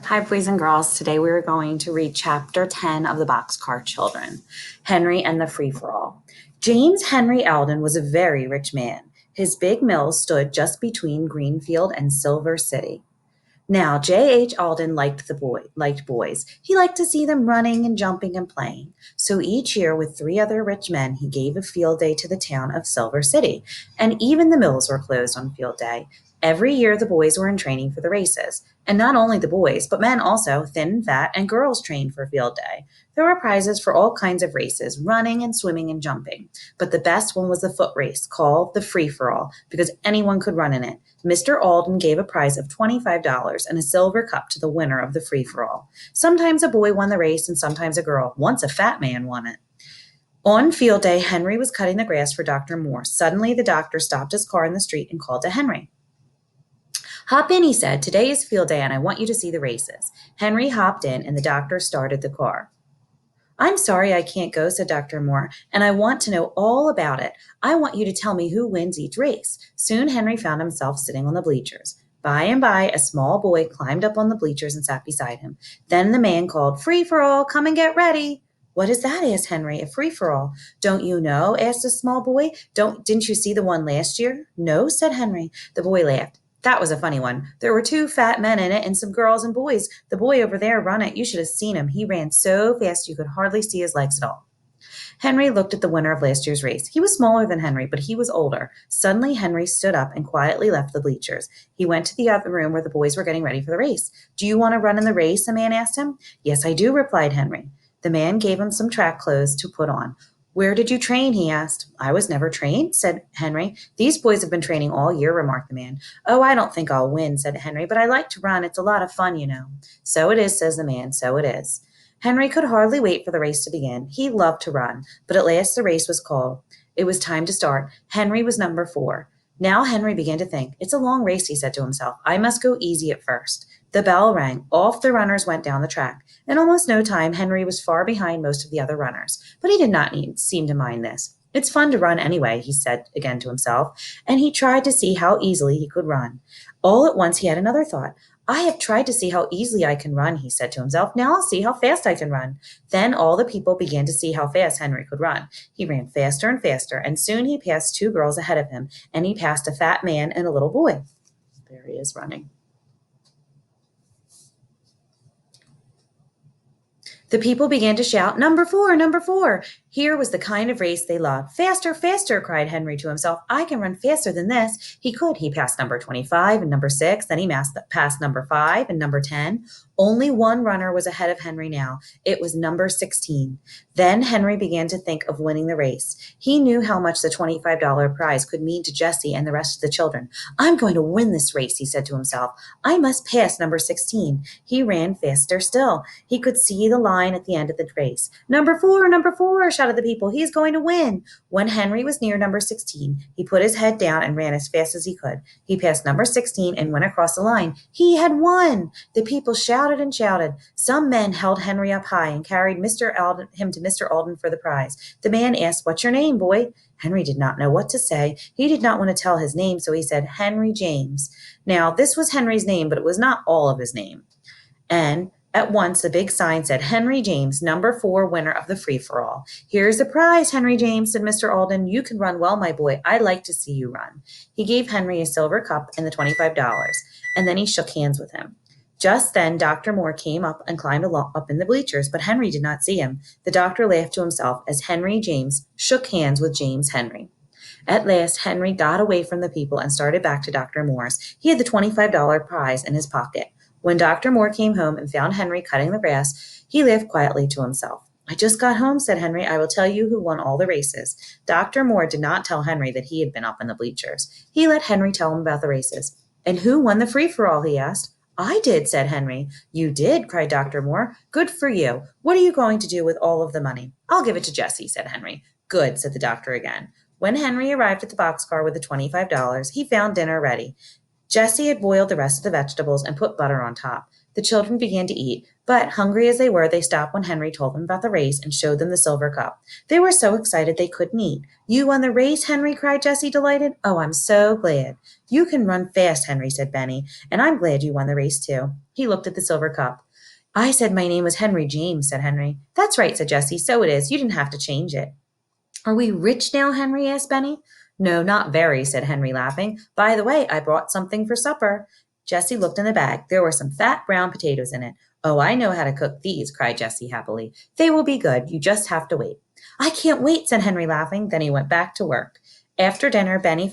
Hi, boys and girls. Today we are going to read Chapter 10 of the Boxcar Children, Henry and the Free-for-All. James Henry Alden was a very rich man. His big mill stood just between Greenfield and Silver City. Now, J.H. Alden liked boys. He liked to see them running and jumping and playing. So each year, with three other rich men, he gave a field day to the town of Silver City, and even the mills were closed on field day. Every year, the boys were in training for the races. And not only the boys, but men also, thin and fat, and girls trained for field day. There were prizes for all kinds of races, running and swimming and jumping. But the best one was the foot race, called the free-for-all, because anyone could run in it. Mr. Alden gave a prize of $25 and a silver cup to the winner of the free-for-all. Sometimes a boy won the race and sometimes a girl. Once a fat man won it. On field day, Henry was cutting the grass for Dr. Moore. Suddenly, the doctor stopped his car in the street and called to Henry. "Hop in," he said. "Today is field day and I want you to see the races." Henry hopped in and the doctor started the car. "I'm sorry I can't go," said Dr. Moore, "and I want to know all about it. I want you to tell me who wins each race." Soon Henry found himself sitting on the bleachers. By and by, a small boy climbed up on the bleachers and sat beside him. Then the man called, "Free-for-all, come and get ready." "What is that?" asked Henry. "A free-for-all." "Don't you know?" asked the small boy. Didn't you see the one last year?" "No," said Henry. The boy laughed. "That was a funny one. There were two fat men in it and some girls and boys. The boy over there run it. You should have seen him. He ran so fast you could hardly see his legs at all." Henry looked at the winner of last year's race. He was smaller than Henry, but he was older. Suddenly, Henry stood up and quietly left the bleachers. He went to the other room where the boys were getting ready for the race. "Do you want to run in the race?" a man asked him. "Yes, I do," replied Henry. The man gave him some track clothes to put on. "Where did you train?" he asked. "I was never trained," said Henry. "These boys have been training all year," remarked the man. "Oh, I don't think I'll win," said Henry, "but I like to run. It's a lot of fun, you know." "So it is," says the man, "so it is." Henry could hardly wait for the race to begin. He loved to run, but at last the race was called. It was time to start. Henry was number 4. Now Henry began to think. "It's a long race," he said to himself. "I must go easy at first." The bell rang. Off the runners went down the track. In almost no time, Henry was far behind most of the other runners, but he did not seem to mind this. "It's fun to run anyway," he said again to himself, and he tried to see how easily he could run. All at once he had another thought. "I have tried to see how easily I can run," he said to himself. "Now I'll see how fast I can run." Then all the people began to see how fast Henry could run. He ran faster and faster, and soon he passed 2 girls ahead of him, and he passed a fat man and a little boy. There he is running. The people began to shout, "Number 4, number 4." Here was the kind of race they loved. "Faster, faster," cried Henry to himself. "I can run faster than this." He could. He passed number 25 and number 6. Then he passed number 5 and number 10. Only one runner was ahead of Henry now. It was number 16. Then Henry began to think of winning the race. He knew how much the $25 prize could mean to Jessie and the rest of the children. "I'm going to win this race," he said to himself. "I must pass number 16. He ran faster still. He could see the line at the end of the race. "Number 4, number 4, shouted the people. "He's going to win." When Henry was near number 16, he put his head down and ran as fast as he could. He passed number 16 and went across the line. He had won! The people shouted and shouted. Some men held Henry up high and carried him to Mr. Alden for the prize. The man asked, "What's your name, boy?" Henry did not know what to say. He did not want to tell his name, so he said, "Henry James." Now, this was Henry's name, but it was not all of his name. And at once the big sign said, "Henry James, number 4, winner of the free-for-all." "Here's the prize, Henry James," said Mr. Alden. "You can run well, my boy. I like to see you run." He gave Henry a silver cup and the $25, and then he shook hands with him. Just then Dr. Moore came up and climbed up in the bleachers, but Henry did not see him. The doctor laughed to himself as Henry James shook hands with James Henry. At last, Henry got away from the people and started back to Dr. Moore's. He had the $25 prize in his pocket. When Dr. Moore came home and found Henry cutting the grass, he laughed quietly to himself. "I just got home," said Henry. "I will tell you who won all the races." Dr. Moore did not tell Henry that he had been up in the bleachers. He let Henry tell him about the races. "And who won the free-for-all?" he asked. "I did," said Henry. "You did?" cried Dr. Moore. "Good for you. What are you going to do with all of the money?" "I'll give it to Jessie," said Henry. "Good," said the doctor again. When Henry arrived at the boxcar with the $25, he found dinner ready. Jessie had boiled the rest of the vegetables and put butter on top. The children began to eat, but hungry as they were, they stopped when Henry told them about the race and showed them the silver cup. They were so excited they couldn't eat. "You won the race, Henry?" cried Jessie, delighted. "Oh, I'm so glad." "You can run fast, Henry," said Benny, "and I'm glad you won the race too." He looked at the silver cup. "I said my name was Henry James," said Henry. "That's right," said Jessie. "So it is. You didn't have to change it." "Are we rich now, Henry?" asked Benny. "No, not very," said Henry, laughing. "By the way, I brought something for supper." Jessie looked in the bag. There were some fat brown potatoes in it. "Oh, I know how to cook these," cried Jessie happily. "They will be good. You just have to wait." "I can't wait," said Henry, laughing. Then he went back to work. After dinner, Benny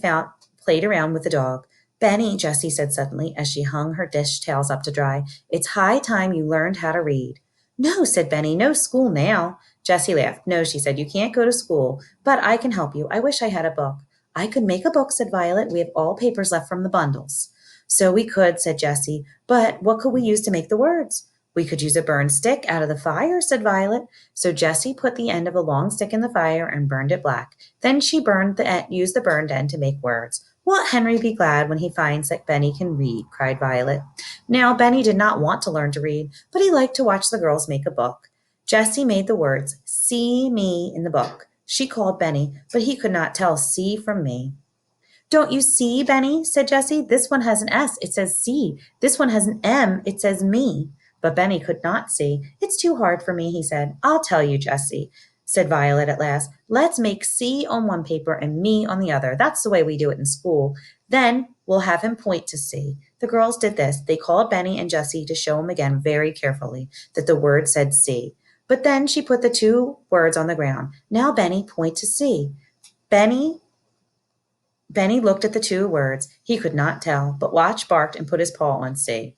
played around with the dog. "Benny," Jessie said suddenly, as she hung her dish towels up to dry, "it's high time you learned how to read." "No," said Benny, "no school now." Jessie laughed. "No," she said, "you can't go to school, but I can help you. I wish I had a book." "I could make a book," said Violet. "We have all papers left from the bundles." "So we could," said Jessie, "but what could we use to make the words?" "We could use a burned stick out of the fire," said Violet. So Jessie put the end of a long stick in the fire and burned it black. Then she used the burned end to make words. "Won't Henry be glad when he finds that Benny can read?" cried Violet. Now, Benny did not want to learn to read, but he liked to watch the girls make a book. Jessie made the words "see me" in the book. She called Benny, but he could not tell "see" from "me." "Don't you see, Benny?" said Jessie. "This one has an S. It says see. This one has an M. It says me." But Benny could not see. "It's too hard for me," he said. "I'll tell you, Jessie," said Violet at last. "Let's make C on one paper and me on the other. That's the way we do it in school. Then we'll have him point to C." The girls did this. They called Benny and Jessie to show him again very carefully that the word said C. But then she put the two words on the ground. "Now, Benny, point to C." Benny looked at the two words. He could not tell, but Watch barked and put his paw on C.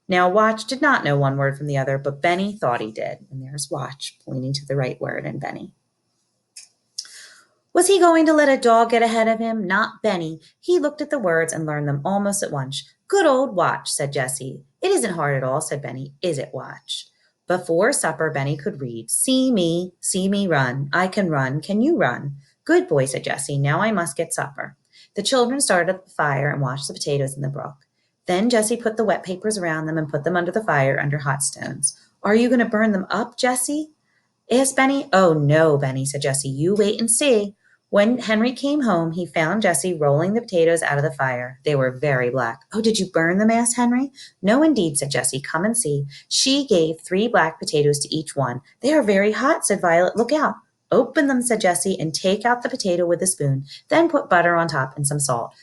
Now, Watch did not know one word from the other, but Benny thought he did. And there's Watch pointing to the right word and Benny. Was he going to let a dog get ahead of him? Not Benny. He looked at the words and learned them almost at once. "Good old Watch," said Jessie. "It isn't hard at all," said Benny. "Is it, Watch?" Before supper, Benny could read. See me run. I can run. Can you run?" "Good boy," said Jessie. "Now I must get supper." The children started the fire and washed the potatoes in the brook. Then Jessie put the wet papers around them and put them under the fire under hot stones. "Are you going to burn them up, Jessie?" asked Benny. "Oh, no, Benny," said Jessie. "You wait and see." When Henry came home, he found Jessie rolling the potatoes out of the fire. They were very black. "Oh, did you burn them?" asked Henry. "No, indeed," said Jessie. "Come and see." She gave 3 black potatoes to each one. "They are very hot," said Violet. "Look out." "Open them," said Jessie, "and take out the potato with a spoon. Then put butter on top and some salt.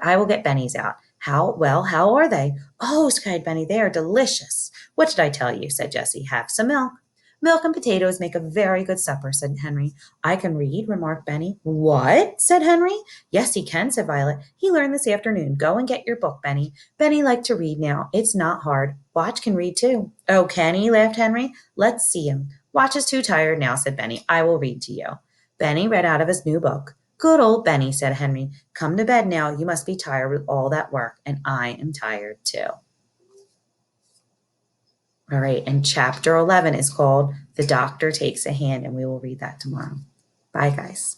I will get Benny's out." How are they?" "Oh," cried Benny, "they are delicious." "What did I tell you?" said Jessie. "Have some milk." "Milk and potatoes make a very good supper," said Henry. "I can read," remarked Benny. "What?" said Henry. "Yes, he can," said Violet. "He learned this afternoon. Go and get your book, Benny." Benny liked to read now. It's not hard. Watch can read too. "Oh, can he?" laughed Henry. "Let's see him." "Watch is too tired now," said Benny. "I will read to you." Benny read out of his new book. "Good old Benny," said Henry. "Come to bed now. You must be tired with all that work, and I am tired too." All right, and chapter 11 is called The Doctor Takes a Hand, and we will read that tomorrow. Bye, guys.